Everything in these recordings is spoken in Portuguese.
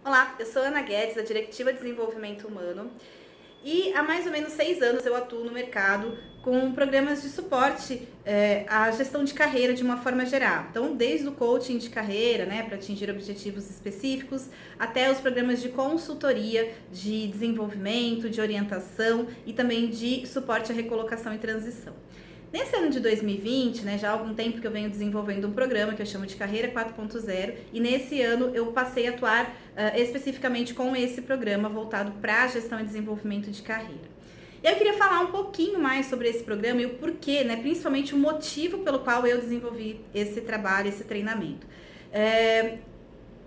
Olá, eu sou Ana Guedes, da Diretiva de Desenvolvimento Humano, e há mais ou menos 6 anos eu atuo no mercado com programas de suporte à gestão de carreira de uma forma geral. Então, desde o coaching de carreira, né, para atingir objetivos específicos, até os programas de consultoria, de desenvolvimento, de orientação e também de suporte à recolocação e transição. Nesse ano de 2020, né, já há algum tempo que eu venho desenvolvendo um programa que eu chamo de Carreira 4.0, e nesse ano eu passei a atuar especificamente com esse programa voltado para a gestão e desenvolvimento de carreira. E eu queria falar um pouquinho mais sobre esse programa e o porquê, né, principalmente o motivo pelo qual eu desenvolvi esse trabalho, esse treinamento.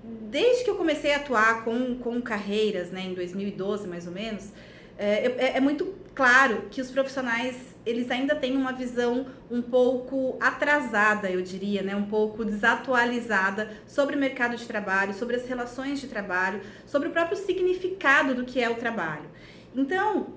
Desde que eu comecei a atuar com carreiras, né, em 2012 mais ou menos, é muito claro que os profissionais eles ainda têm uma visão um pouco atrasada, eu diria, né? Um pouco desatualizada sobre o mercado de trabalho, sobre as relações de trabalho, sobre o próprio significado do que é o trabalho. Então,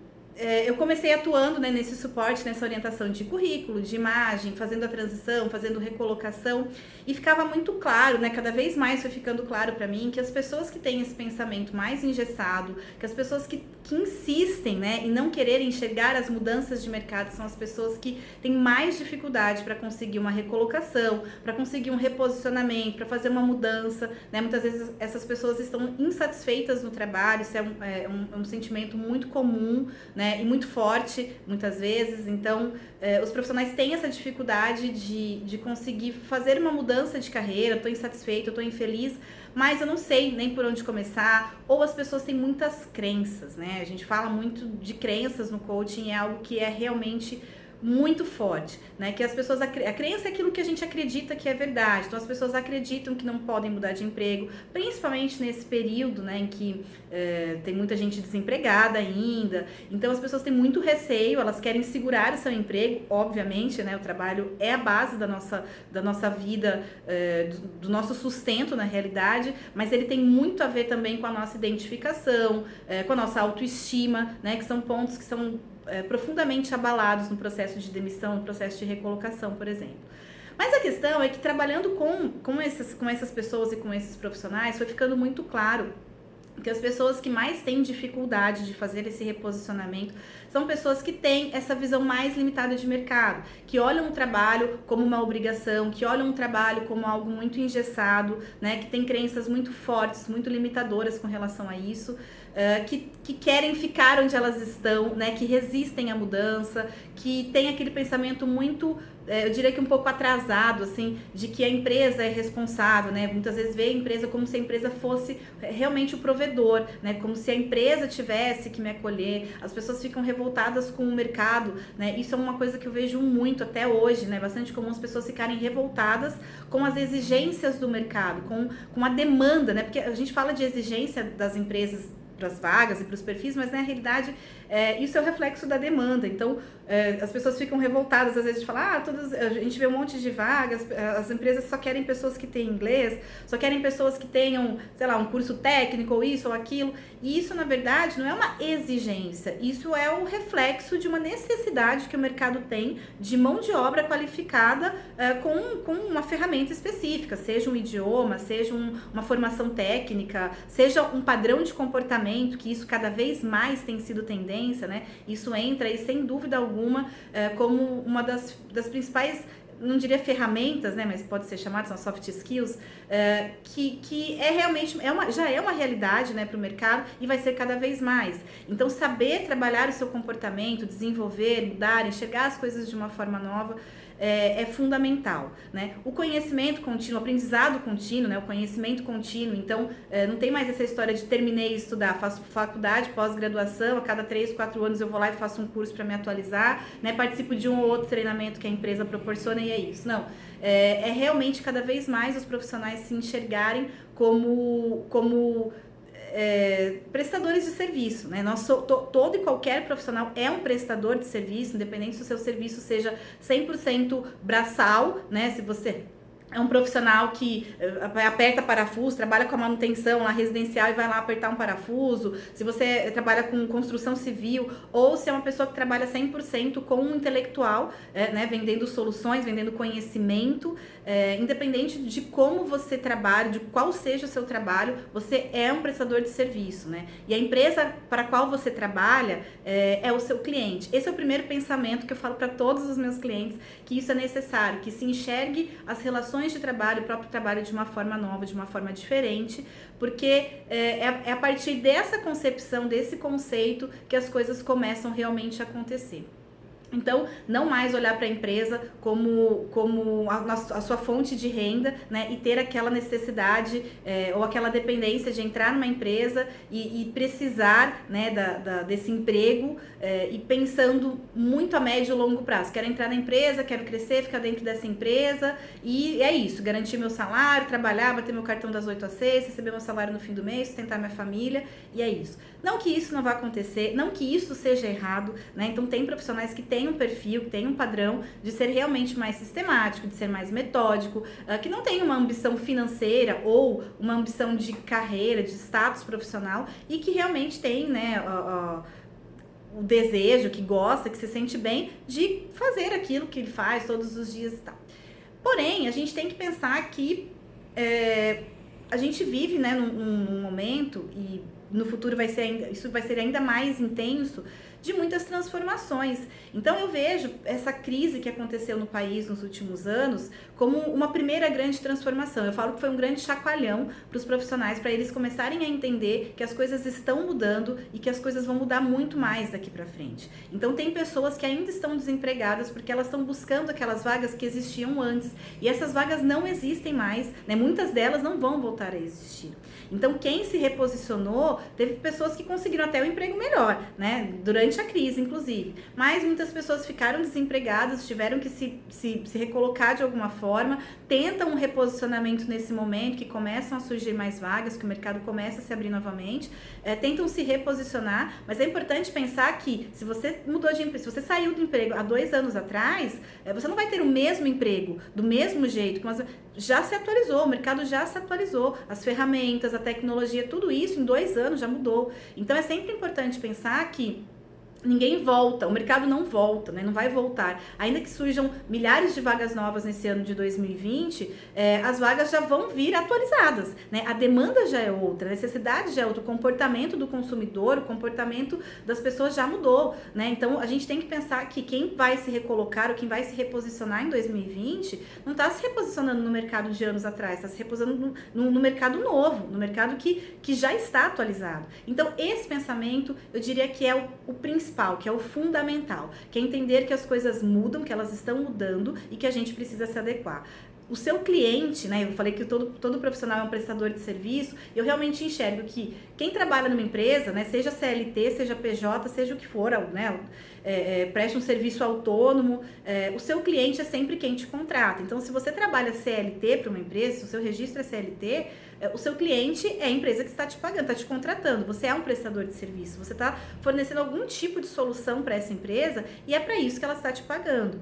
eu comecei atuando, né, nesse suporte, nessa orientação de currículo, de imagem, fazendo a transição, fazendo recolocação, e ficava muito claro, né, cada vez mais foi ficando claro para mim que as pessoas que têm esse pensamento mais engessado, que as pessoas que insistem, né, em não quererem enxergar as mudanças de mercado são as pessoas que têm mais dificuldade para conseguir uma recolocação, para conseguir um reposicionamento, para fazer uma mudança, né? Muitas vezes essas pessoas estão insatisfeitas no trabalho, isso é um sentimento muito comum, né? E muito forte, muitas vezes. Então, os profissionais têm essa dificuldade de conseguir fazer uma mudança de carreira. Estou insatisfeito, estou infeliz, mas eu não sei nem por onde começar. Ou as pessoas têm muitas crenças, né? A gente fala muito de crenças no coaching, é algo que é realmente muito forte, né? Que as pessoas, a crença é aquilo que a gente acredita que é verdade. Então as pessoas acreditam que não podem mudar de emprego, principalmente nesse período, né, em que tem muita gente desempregada ainda. Então as pessoas têm muito receio, elas querem segurar o seu emprego, obviamente, né? O trabalho é a base da nossa vida, do nosso sustento na realidade, mas ele tem muito a ver também com a nossa identificação, com a nossa autoestima, né? Que são pontos que são profundamente abalados no processo de demissão, no processo de recolocação, por exemplo. Mas a questão é que trabalhando com essas pessoas e com esses profissionais, foi ficando muito claro que as pessoas que mais têm dificuldade de fazer esse reposicionamento são pessoas que têm essa visão mais limitada de mercado, que olham o trabalho como uma obrigação, que olham o trabalho como algo muito engessado, né, que tem crenças muito fortes, muito limitadoras com relação a isso, que querem ficar onde elas estão, né, que resistem à mudança, que tem aquele pensamento muito, eu diria que um pouco atrasado, assim, de que a empresa é responsável, né? Muitas vezes vê a empresa como se a empresa fosse realmente o provedor, né? Como se a empresa tivesse que me acolher. As pessoas ficam revoltadas com o mercado, né? Isso é uma coisa que eu vejo muito até hoje, né? Bastante comum as pessoas ficarem revoltadas com as exigências do mercado, com a demanda, né? Porque a gente fala de exigência das empresas para as vagas e para os perfis, mas na realidade isso é o reflexo da demanda. Então as pessoas ficam revoltadas às vezes de falar, a gente vê um monte de vagas, as empresas só querem pessoas que têm inglês, só querem pessoas que tenham, sei lá, um curso técnico ou isso ou aquilo, e isso na verdade não é uma exigência, isso é o reflexo de uma necessidade que o mercado tem de mão de obra qualificada com uma ferramenta específica, seja um idioma, seja uma formação técnica, seja um padrão de comportamento, que isso cada vez mais tem sido tendência, né? Isso entra aí sem dúvida alguma como uma das principais, não diria ferramentas, né, mas pode ser chamado, são soft skills, que é realmente, já é uma realidade, né, para o mercado e vai ser cada vez mais. Então, saber trabalhar o seu comportamento, desenvolver, mudar, enxergar as coisas de uma forma nova é fundamental, né? O conhecimento contínuo, o aprendizado contínuo, né? O conhecimento contínuo, então não tem mais essa história de terminei de estudar, faço faculdade, pós-graduação, a cada 3, 4 anos eu vou lá e faço um curso para me atualizar, né? Participo de um ou outro treinamento que a empresa proporciona e é isso. Não, é realmente cada vez mais os profissionais se enxergarem como prestadores de serviço, né? Todo e qualquer profissional é um prestador de serviço, independente se o seu serviço seja 100% braçal, né? Se você é um profissional que aperta parafuso, trabalha com a manutenção lá residencial e vai lá apertar um parafuso, se você trabalha com construção civil, ou se é uma pessoa que trabalha 100% com um intelectual, né, vendendo soluções, vendendo conhecimento, independente de como você trabalha, de qual seja o seu trabalho, você é um prestador de serviço, né? E a empresa para a qual você trabalha é o seu cliente. Esse é o primeiro pensamento que eu falo para todos os meus clientes, que isso é necessário, que se enxergue as relações de trabalho, o próprio trabalho de uma forma nova, de uma forma diferente, porque é a partir dessa concepção, desse conceito, que as coisas começam realmente a acontecer. Então, não mais olhar para a empresa como a sua fonte de renda, né, e ter aquela necessidade ou aquela dependência de entrar numa empresa e precisar, né, desse emprego e pensando muito a médio e longo prazo. Quero entrar na empresa, quero crescer, ficar dentro dessa empresa e é isso, garantir meu salário, trabalhar, bater meu cartão das 8 às 6, receber meu salário no fim do mês, sustentar minha família e é isso. Não que isso não vá acontecer, não que isso seja errado, né? Então tem profissionais que têm um perfil, que têm um padrão de ser realmente mais sistemático, de ser mais metódico, que não tem uma ambição financeira ou uma ambição de carreira, de status profissional e que realmente tem, né, o desejo, que gosta, que se sente bem de fazer aquilo que ele faz todos os dias e tal. Porém, a gente tem que pensar que a gente vive, né, num momento e no futuro isso vai ser ainda mais intenso, de muitas transformações. Então eu vejo essa crise que aconteceu no país nos últimos anos como uma primeira grande transformação. Eu falo que foi um grande chacoalhão para os profissionais, para eles começarem a entender que as coisas estão mudando e que as coisas vão mudar muito mais daqui para frente. Então tem pessoas que ainda estão desempregadas porque elas estão buscando aquelas vagas que existiam antes e essas vagas não existem mais, né? Muitas delas não vão voltar a existir. Então quem se reposicionou, teve pessoas que conseguiram até um emprego melhor, né? Durante a crise, inclusive. Mas muitas pessoas ficaram desempregadas, tiveram que se recolocar de alguma forma, tentam um reposicionamento nesse momento, que começam a surgir mais vagas, que o mercado começa a se abrir novamente, tentam se reposicionar, mas é importante pensar que se você mudou de emprego, se você saiu do emprego há 2 anos atrás, você não vai ter o mesmo emprego, do mesmo jeito, mas já se atualizou, o mercado já se atualizou, as ferramentas, a tecnologia, tudo isso em 2 anos já mudou. Então é sempre importante pensar que ninguém volta, o mercado não volta, né? Não vai voltar. Ainda que surjam milhares de vagas novas nesse ano de 2020, as vagas já vão vir atualizadas, né? A demanda já é outra, a necessidade já é outra, o comportamento do consumidor, o comportamento das pessoas já mudou, né? Então a gente tem que pensar que quem vai se recolocar ou quem vai se reposicionar em 2020 não está se reposicionando no mercado de anos atrás, está se reposicionando no mercado novo, no mercado que já está atualizado. Então esse pensamento eu diria que é o principal, que é o fundamental, que é entender que as coisas mudam, que elas estão mudando e que a gente precisa se adequar. O seu cliente, né, eu falei que todo profissional é um prestador de serviço, eu realmente enxergo que quem trabalha numa empresa, né, seja CLT, seja PJ, seja o que for, né, preste um serviço autônomo, o seu cliente é sempre quem te contrata. Então, se você trabalha CLT para uma empresa, se o seu registro é CLT, o seu cliente é a empresa que está te pagando, está te contratando, você é um prestador de serviço, você está fornecendo algum tipo de solução para essa empresa e é para isso que ela está te pagando.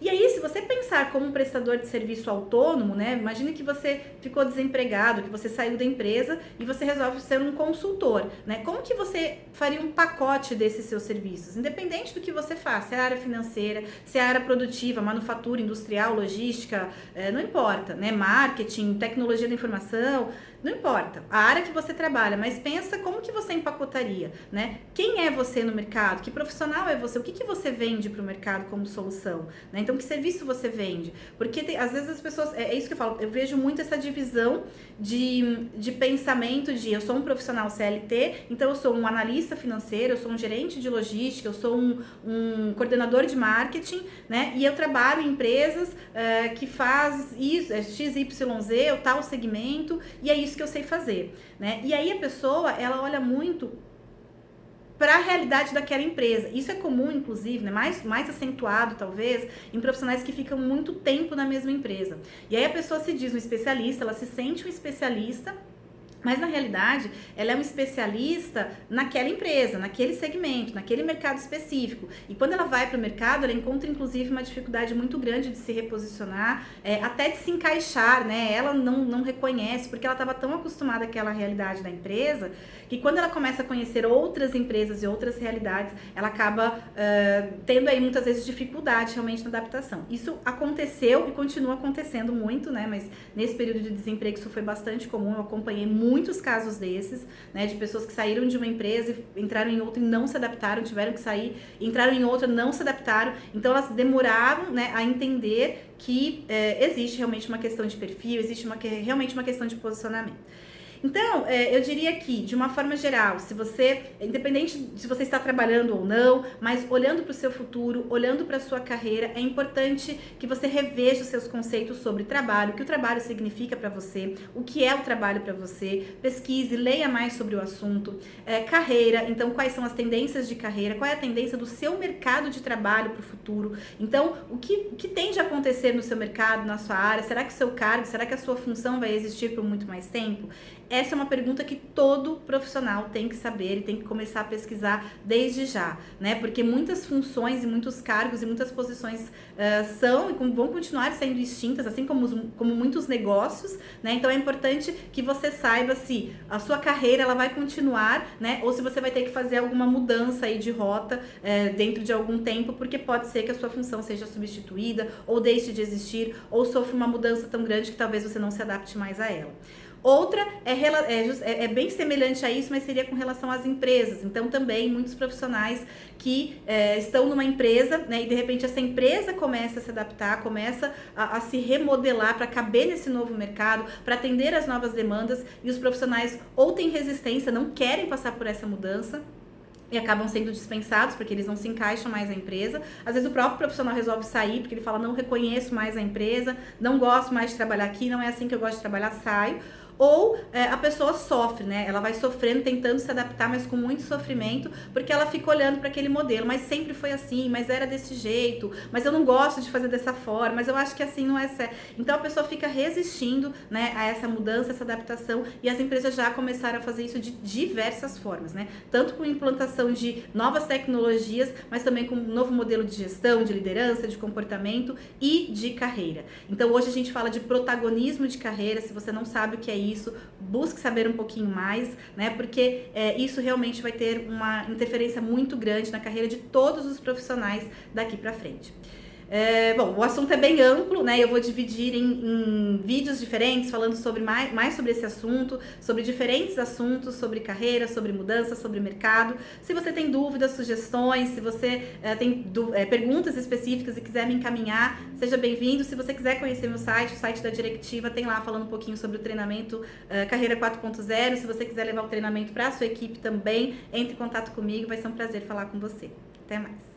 E aí, se você pensar como um prestador de serviço autônomo, né? Imagine que você ficou desempregado, que você saiu da empresa e você resolve ser um consultor, né? Como que você faria um pacote desses seus serviços? Independente do que você faz, se é a área financeira, se é a área produtiva, manufatura, industrial, logística, não importa, né? Marketing, tecnologia da informação, não importa, a área que você trabalha, mas pensa como que você empacotaria, né? Quem é você no mercado? Que profissional é você? O que você vende para o mercado como solução, né? Então, que serviço você vende? Porque às vezes as pessoas, é isso que eu falo, eu vejo muito essa divisão de pensamento de eu sou um profissional CLT, então eu sou um analista financeiro, eu sou um gerente de logística, eu sou um coordenador de marketing, né? E eu trabalho em empresas que faz isso, XYZ, o tal segmento, e é isso que eu sei fazer, né? E aí a pessoa, ela olha muito para a realidade daquela empresa. Isso é comum, inclusive, né? mais acentuado, talvez, em profissionais que ficam muito tempo na mesma empresa. E aí a pessoa se diz um especialista, ela se sente um especialista Mas, na realidade, ela é uma especialista naquela empresa, naquele segmento, naquele mercado específico. E quando ela vai para o mercado, ela encontra, inclusive, uma dificuldade muito grande de se reposicionar, até de se encaixar, né? Ela não reconhece, porque ela estava tão acostumada àquela realidade da empresa, que quando ela começa a conhecer outras empresas e outras realidades, ela acaba tendo aí, muitas vezes, dificuldade realmente na adaptação. Isso aconteceu e continua acontecendo muito, né? Mas nesse período de desemprego isso foi bastante comum, eu acompanhei muitos casos desses, né, de pessoas que saíram de uma empresa e entraram em outra e não se adaptaram, tiveram que sair, entraram em outra, não se adaptaram, então elas demoraram, né, a entender que existe realmente uma questão de perfil, existe realmente uma questão de posicionamento. Então, eu diria que, de uma forma geral, se você, independente se você está trabalhando ou não, mas olhando para o seu futuro, olhando para a sua carreira, é importante que você reveja os seus conceitos sobre trabalho, o que o trabalho significa para você, o que é o trabalho para você, pesquise, leia mais sobre o assunto, carreira, então quais são as tendências de carreira, qual é a tendência do seu mercado de trabalho para o futuro, então o que tende a acontecer no seu mercado, na sua área, será que o seu cargo, será que a sua função vai existir por muito mais tempo? Essa é uma pergunta que todo profissional tem que saber e tem que começar a pesquisar desde já, né? Porque muitas funções e muitos cargos e muitas posições são e vão continuar sendo extintas, assim como muitos negócios, né? Então é importante que você saiba se a sua carreira ela vai continuar, né? Ou se você vai ter que fazer alguma mudança aí de rota dentro de algum tempo, porque pode ser que a sua função seja substituída ou deixe de existir ou sofra uma mudança tão grande que talvez você não se adapte mais a ela. Outra é bem semelhante a isso, mas seria com relação às empresas. Então, também, muitos profissionais que estão numa empresa, né, e de repente essa empresa começa a se adaptar, começa a se remodelar para caber nesse novo mercado, para atender às novas demandas, e os profissionais ou têm resistência, não querem passar por essa mudança, e acabam sendo dispensados porque eles não se encaixam mais na empresa. Às vezes o próprio profissional resolve sair porque ele fala, não reconheço mais a empresa, não gosto mais de trabalhar aqui, não é assim que eu gosto de trabalhar, saio. Ou a pessoa sofre, né? Ela vai sofrendo, tentando se adaptar, mas com muito sofrimento, porque ela fica olhando para aquele modelo, mas sempre foi assim, mas era desse jeito, mas eu não gosto de fazer dessa forma, mas eu acho que assim não é certo. Então a pessoa fica resistindo, né, a essa mudança, essa adaptação, e as empresas já começaram a fazer isso de diversas formas, né? Tanto com implantação de novas tecnologias, mas também com um novo modelo de gestão, de liderança, de comportamento e de carreira. Então hoje a gente fala de protagonismo de carreira. Se você não sabe o que é isso, busque saber um pouquinho mais, né? Porque isso realmente vai ter uma interferência muito grande na carreira de todos os profissionais daqui para frente. Bom, o assunto é bem amplo, né? Eu vou dividir em vídeos diferentes falando sobre mais sobre esse assunto, sobre diferentes assuntos, sobre carreira, sobre mudança, sobre mercado. Se você tem dúvidas, sugestões, se você tem perguntas específicas e quiser me encaminhar, seja bem-vindo. Se você quiser conhecer meu site, o site da Diretiva, tem lá falando um pouquinho sobre o treinamento Carreira 4.0. Se você quiser levar o treinamento para a sua equipe também, entre em contato comigo, vai ser um prazer falar com você. Até mais.